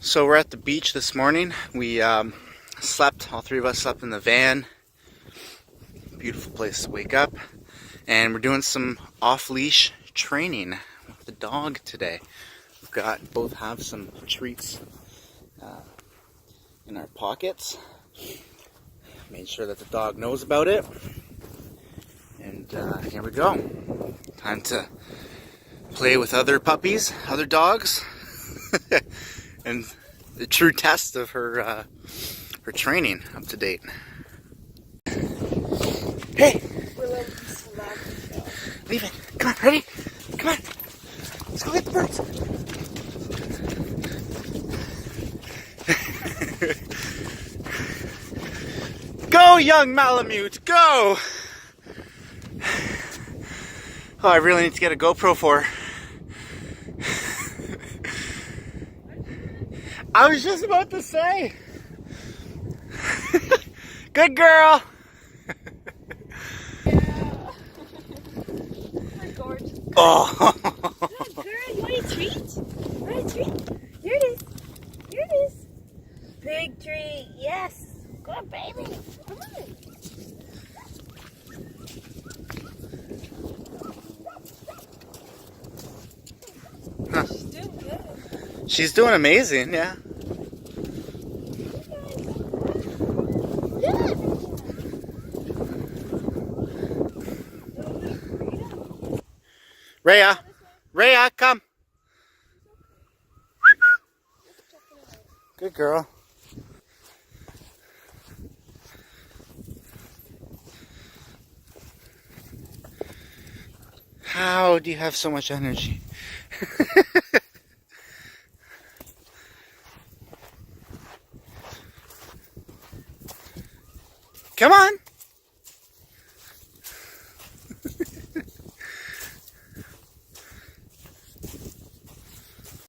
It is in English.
So we're at the beach this morning. We slept, all three of us slept in the van. Beautiful place to wake up. And we're doing some off-leash training with the dog today. We've got, both have some treats in our pockets. Made sure that the dog knows about it. And here we go. Time to play with other puppies, other dogs. And the true test of her training up to date. Hey! Leave it. Come on, ready? Come on. Let's go get the birds. Go, young malamute, go! Oh, I really need to get a GoPro for her. I was just about to say. Good girl. Yeah. Gorgeous. Oh. Good girl. You want a treat? You want a treat? Here it is. Here it is. Big treat. Yes. Good baby. Come on. Huh. She's doing good. She's doing amazing, yeah. Rhea, Rhea, come. Good girl. How do you have so much energy? Come on.